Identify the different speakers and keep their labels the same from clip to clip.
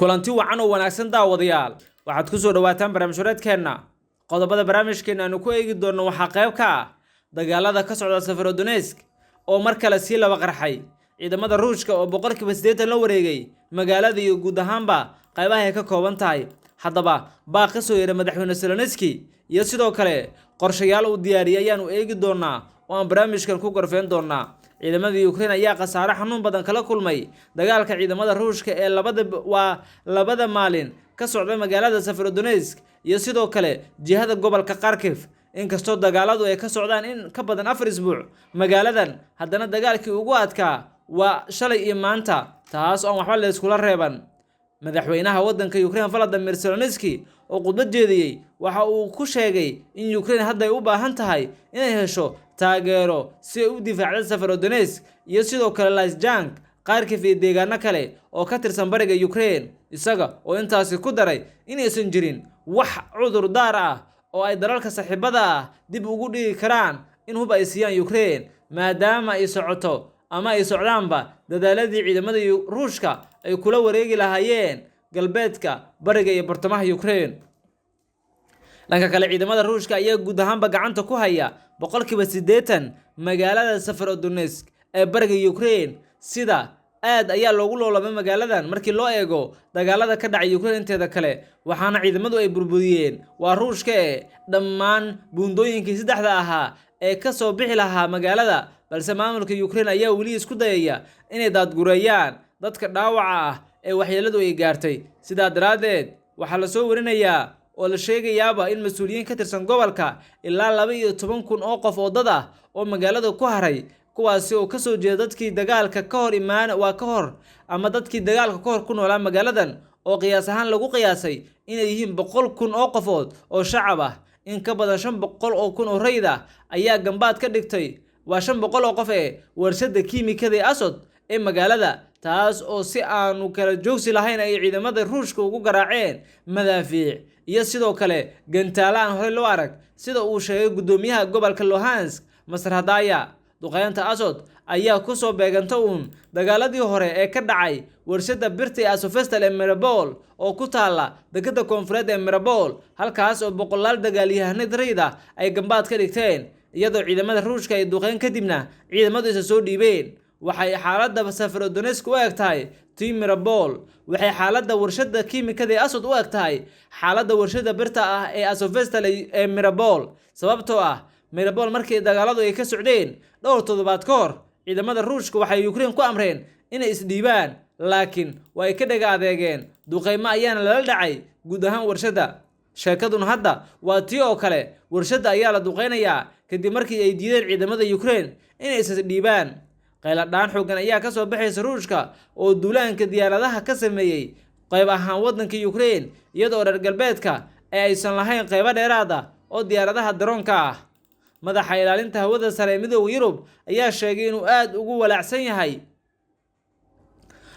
Speaker 1: kulanti wacan oo wanaagsan daawadayaal waxaad ku soo dhawaataan barnaamijyadeedkeena qodobada barnaamijkeena aanu ku eegi doono waxa qayb ka ah dagaalada ka socda Severodonetsk oo mar kale si laba qarxay ciidamada Ruushka oo boqolkiiba 80 la wareegay magaalada iyo guud ahaanba qaybaha ay ka kooban tahay haddaba baaqi soo yeeray madaxweyne Zelensky iyo sidoo kale qorshayaal uu diyaariyay ayaanu eegi doonaa oo aan barnaamijkan ku gorfeen doonaa ciidamada Ukraine ayaa khasaare xanuun badan kala kulmay dagaalka ciidamada Ruushka ee labada maalin ka socda magaalada Severodonetsk iyo sidoo kale jihada gobolka Kharkiv inkastoo dagaaladu ay ka socdaan in ka badan 4 isbuuc magaaladan haddana dagaalkii ugu adkaa waa shalay iyo maanta taas oo waxba la iskula reeban madaxweynaha wadanka Ukraine Volodymyr Zelensky oo khudbad jeediyay waxa uu ku sheegay in Ukraine hadda ay u baahan tahay inay hesho taageero si ay u difaacdo Severodonetsk iyo sidoo kale Lysychansk Kharkiv iyo deegaano kale oo ka tirsan bariga Ukraine isaga oo intaasi ku daray inaysan jirin wax cudur daar ah oo ay dalalka saaxiibada ah dib ugu dhigi karaan in hub ay siiyaan Ukraine maadaama ay socoto ama ay socdaanba dadaaladii ciidamada Ruushka ay kula wareegi lahaayeen galbeedka bariga iyo bartamaha Ukraine dhanka kale ciidamada Ruushka ayaa guud ahaanba gacanta ku haya boqolkiiba 80 magaalada Severodonetsk ee bariga Ukraine sida aad ayaa loogu loolamay magaaladan markii loo eego dagaalada ka dhacay Ukraine inteeda kale waxaana ciidamadu ay burburiyeen waa Ruushka dhammaan buundooyinkii saddexda ahaa ee ka soo bixi lahaa magaalada balse maamulka Ukraine ayaa wali isku dayaya inay daadgureeyaan dadka dhaawaca ah ee waxyeeladu ay gaartay sida daraadeed waxa la soo warinayaa oo la sheegayaaba in mas'uuliyiin ka tirsan gobolka ilaa 12,000 oo qof oo dad ah oo magaalada ku haray kuwaasi oo ka soo jeeda dadkii dagaalka ka hor ama dadkii dagaalka ka hor ku noolaa magaaladan oo qiyaas ahaan lagu qiyaasay inay yihiin 100,000 oo qofood oo shacab ah in ka badan 500,000 oo rayid ah ayaa gambaad ka dhigtay waa 500 oo qof ee warshada kiimikada ee Azot ee magaalada taas oo si aanu kala joogsi lahayn ay ciidamada Ruushka ugu garaaceen madaafiic iyo sidoo kale gantaalaan hore loo arag sida uu sheegay gudoomiyaha gobolka Luhansk Masradaya duqeynta Azot ayaa ku soo beeganta dagaaladii hore ee ka dhacay warshada birta ee Azovstal ee Mariupol oo ku taala dekedda koonfureed ee Mariupol halkaas oo boqolaal dagaalyahanad rayida ay gambaad ka dhigteen iyadoo ciidamada Ruushka ay duqeyn kadibna ciidamadu isa soo dhiibeen waxay xaaladda Severodonetsk u egtahay Mariupol waxay xaaladda warshada kiimikada ee Azot u egtahay xaaladda warshada birta ah ee Azovstal ee Mariupol sababtoo ah Mariupol markii dagaaladu ay ka socdeen dhowr toddobaad ka hor ciidamada Ruushka waxay Ukraine ku amreen inay isdhiibaan laakiin way ka dhaga adeegeen duqeymo ayaana la dhacay guud ahaan warshada sheekaduna hadda waa tii oo kale warshada ayaa la duqeynayaa kadib markii ay diideen ciidamada Ukraine inay isdhiibaan qayladhaan xooggan ayaa ka soo baxaysa Ruushka oo duulaanka diyaaradaha ka sameeyay qayb ahaan wadanka Ukraine iyadoo reer galbeedka aysan lahayn qayb dheeraad ah oo diyaaradaha daroonka ah madaxa ilaalinta hawada sare ee Midowga Yurub ayaa sheegay inuu aad ugu walaacsan yahay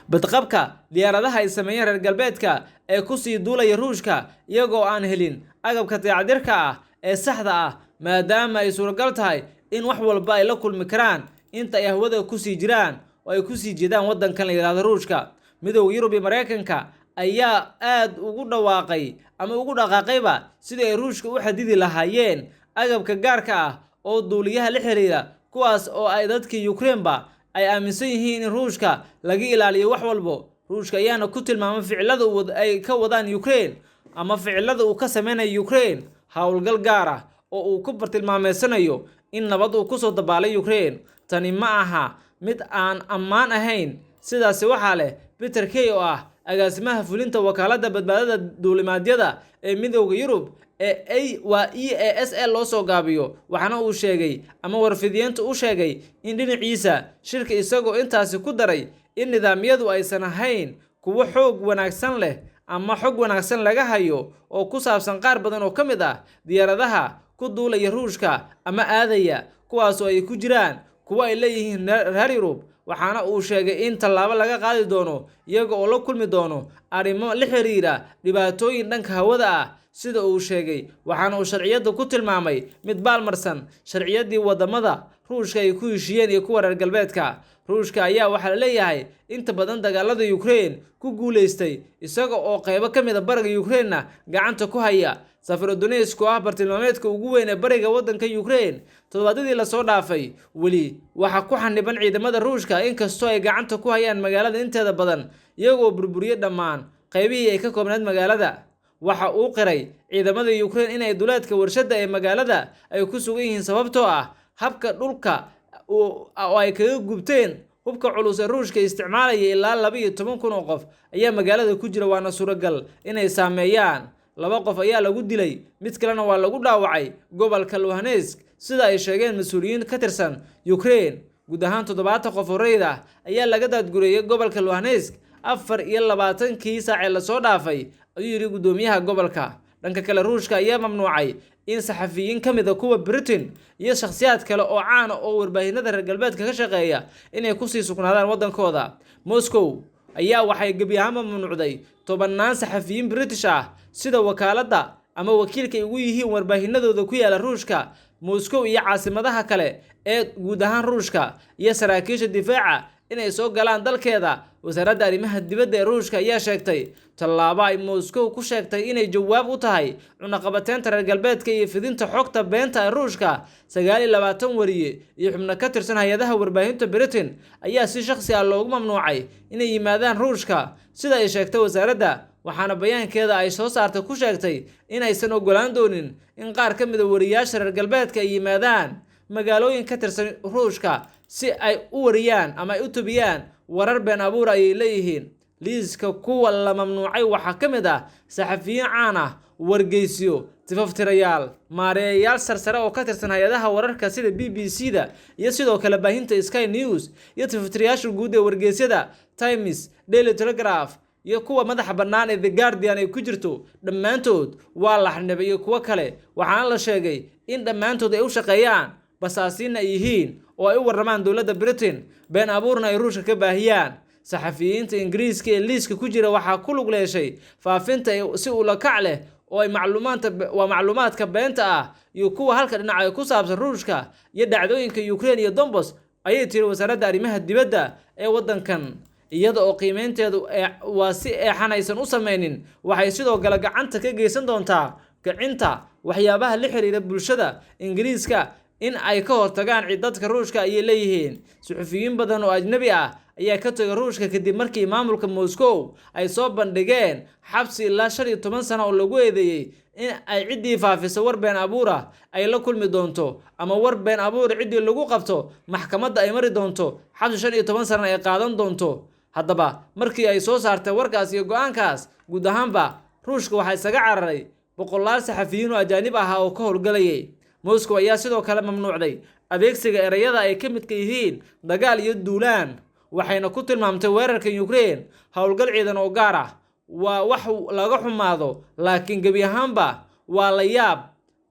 Speaker 1: badqabka diyaaradaha ay sameeyeen reer galbeedka ee ku sii duulaya Ruushka iyagoo aan helin agabka dayactirka ah ee saxda ah maadaama ay suuragal tahay in wax walba ay la kulmi karaan inta ay hawada ku sii jiraan oo ay ku sii jeedaan wadankan la yiraahdo Ruushka Midowga Yurub iyo Mareykanka ayaa aad ugu dhawaaqay ama ugu dhaqaaqayba sidii ay Ruushka u xadidi lahaayeen agabka gaarka ah oo duuliyaha la xiriira kuwaas oo ay dadka Ukraine ay aaminsan yihiin in Ruushka laga ilaaliyo wax walba Ruushka ayaana ku tilmaamay ficilada ay ka wadaan Ukraine ama ficilada uu ka sameeyay Ukraine hawlgal gaar ah oo uu ku bartilmaameysanayo in nabad uu ku soo dabaalay Ukraine tani ma aha mid aan ammaan ahayn sidaas waxa leh Peter Kay oo ah agaasimaha fulinta wakaaladda badbaadada duulimaadyada ee Midowga Yurub EASL loo soo gaabiyo waxaana uu sheegay ama warfidiyeenta uu sheegay in dhinaciisa shirka isagoo intaasi ku daray in nidaamyadu aysan ahayn kuwa xoog wanaagsan leh ama xog wanaagsan laga hayo oo ku saabsan qaar badan oo kamid ah diyaaradaha ku duulaya Ruushka ama aadaya kuwaas oo ay ku jiraan kuwa ay leeyihiin reer Yurub waxaana uu sheegay in tallaabo laga qaadi doono iyaga oo la kulmi doono arrimo la xiriira dhibaatooyin dhanka hawada ah sida uu sheegay waxaana uu sharciyada ku tilmaamay mid baalmarsan sharciyadii wadamada ruushka ay ku heshiiyeen iyo kuwa reer galbeedka. ruushka ayaa waxaa la leeyahay inta badan dagaalada Ukraine ku guuleystay, isaga oo qaybo ka mid ah bariga Ukraine gacanta ku haya. Severodonetsk oo ah bartilmaameedka ugu weyn ee bariga waddanka Ukraine toddobaadadii la soo dhaafay weli waxa ku xaniban ciidamada ruushka, inkastoo ay gacanta ku hayaan magaalada inteeda badan iyagoo burburiyay dhammaan qaybihii ay ka koobnayd magaalada. waxa uu qiray ciidamada Ukraine inay duleedka warshada ee magaalada ay ku sugan yihiin sababtoo ah habka dhulka oo ay kaga gubteen hubka culus ee ruushka isticmaalaya. ilaa 12,000 oo qof ayaa magaalada ku jira, waana suuragal inay saameeyaan. 2 qof ayaa lagu dilay, mid kalena waa lagu dhaawacay gobolka Luhansk sida ay sheegeen mas'uuliyiin ka tirsan Ukraine. guud ahaan 70 qof oo rayid ah ayaa laga daadgureeyay gobolka Luhansk 24 saac ee la soo dhaafay, ayuu yiri gudoomiyaha gobolka. dhanka kale ruushka ayaa mamnuucay in saxafiyiin ka mid ah kuwa Britain iyo shakhsiyaad kale oo caan ah oo warbaahinada reer galbeedka ka shaqeeya inay ku sii sugnaadaan waddankooda. Moscow ayaa waxay gebi ahaanba mamnuucday 10 saxafiyiin British ah sida wakaaladda ama wakiilka ay ugu yihiin warbaahinadooda ku yaala Ruushka, Moscow iyo caasimadaha kale ee guud ahaan Ruushka iyo saraakiisha difaaca inay soo galaan dalkeeda. wasaaradda arrimaha dibadda ee Ruushka ayaa sheegtay tallaabo ay Moscow ku sheegtay inay jawaab u tahay cunaqabateynta reer galbeedka iyo fidinta xogta beenta ee Ruushka. 29 wariye iyo xubno ka tirsan hay'adaha warbaahinta Britain ayaa si shakhsi ah loogu mamnuucay inay yimaadaan Ruushka sida ay sheegtay wasaaradda, waxaana bayaankeeda ay soo saartay ku sheegtay in aysan ogolaan doonin in qaar ka mid ah wariyaasha reer galbeedka ay yimaadaan magaalooyin ka tirsan Ruushka si ay u wariyaan ama ay u tubiyaan warar been abuur ay leeyihiin. liiska kuwa la mamnuucay waxaa ka mid ah saxafiyiin caan ah, wargeysiyo, tifaftirayaal, maareeyayaal sarsare oo ka tirsan hay'adaha wararka sida BBC-da iyo sidoo kale baahinta Sky News, iyo tifaftirayaasha guud ee wargeysyada Times, Daily Telegraph iyo kuwa madaxa bannaan ee The Guardian ay ku jirto. dhammaantood waa la xanibay iyo kuwa kale, waxaana la sheegay in dhammaantood ay u shaqeeyaan basaasiin ay yihiin oo ay u warramaan dowladda Britain, been abuurna ay Ruushka ka baahiyaan. saxafiyiinta Ingiriiska ee liiska ku jira waxaa ku lug leeshay faafinta si ula kac leh oo ay macluumaadka beenta ah iyo kuwa halka dhinac ay ku saabsan Ruushka iyo dhacdooyinka Ukraine iyo Donbas, ayay tiri wasaaradda arrimaha dibadda ee waddankan. iyada oo qiimeynteedu waa si eexanaysan u sameynin, waxay sidoo kale gacanta ka geysan doontaa kicinta waxyaabaha la xiriira bulshada Ingiriiska in ay ka hortagaan dadka Ruushka ayay leeyihiin. suxufiyiin badan oo ajnabi ah ayaa ka tagay Ruushka kadib markii maamulka Moscow ay soo bandhigeen xabsi ilaa 15 sano oo lagu eedeeyay in ay ciddii faafisa war been abuur ah ay la kulmi doonto, ama war been abuur ciddii lagu qabto maxkamadda ay mari doonto xabsi 15 sano ay qaadan doonto. haddaba markii ay soo saartay warkaas iyo go'aankaas, guud ahaanba Ruushka waxaa isaga cararay boqolaal saxafiyiin oo ajaanib ah oo ka howlgalayay. Moscow ayaa sidoo kale mamnuucday adeegsiga erayada ay ka midka yihiin dagaal iyo duulaan, waxayna ku tilmaamtay weerarka Ukraine howlgal ciidan oo gaar ah. waa wax laga xumaado, laakiin gebi ahaanba waa la yaab,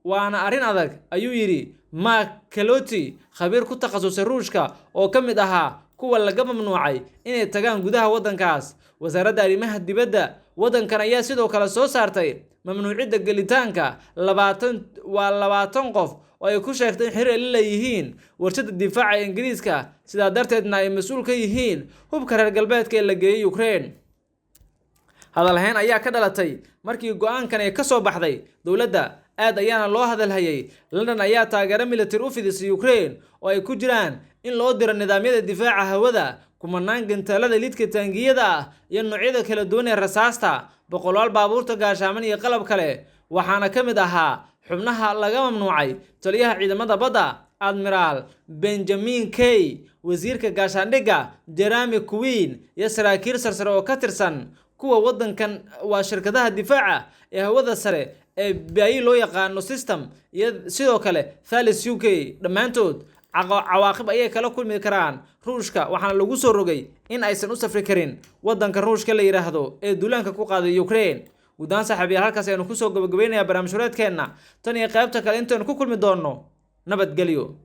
Speaker 1: waana arrin adag, ayuu yiri Mark Keloti, khabiir ku takhasusay Ruushka oo ka mid ahaa kuwa laga mamnuucay inay tagaan gudaha waddankaas. wasaaradda arrimaha dibadda waddankan ayaa sidoo kale soo saartay mamnuucidda gelitaanka 20 qof oo ay ku sheegtay in xiriir la leeyihiin warshada difaaca ee Ingiriiska, sidaa darteedna ay mas'uul ka yihiin hubka reer galbeedka ee la geeyay Ukraine. hadalhayn ayaa ka dhalatay markii go'aankan ay ka soo baxday dowladda, aad ayaana loo hadalhayay. London ayaa taageero military u fidisay Ukraine oo ay ku jiraan in loo diro nidaamyada difaaca hawada, kumanaan gantaalada lidka taangiyada ah iyo noocyada kala duwan ee rasaasta, boqolaal baabuurta gaashaaman iyo qalab kale. waxaana ka mid ahaa xubnaha laga mamnuucay taliyaha ciidamada badda Admiral Benjamin Kay, wasiirka gaashaandhigga Jeremy Quinn iyo saraakiil sarsare oo ka tirsan kuwa waddankan waa shirkadaha difaaca ee hawada sare ee BAE loo yaqaano system, iyo sidoo kale Thales UK. dhammaantood cawaaqib ayay kala kulmi karaan Ruushka, waxaana lagu soo rogay in aysan u safri karin waddanka Ruushka la yiraahdo ee duulaanka ku qaaday Ukraine. guddaan saaxiibayaal, halkaas aynu ku soo gabagabeynayaa barnaamij wareedkeena tan iyo qaybta kale intaanu ku kulmi doonno. nabadgelyo.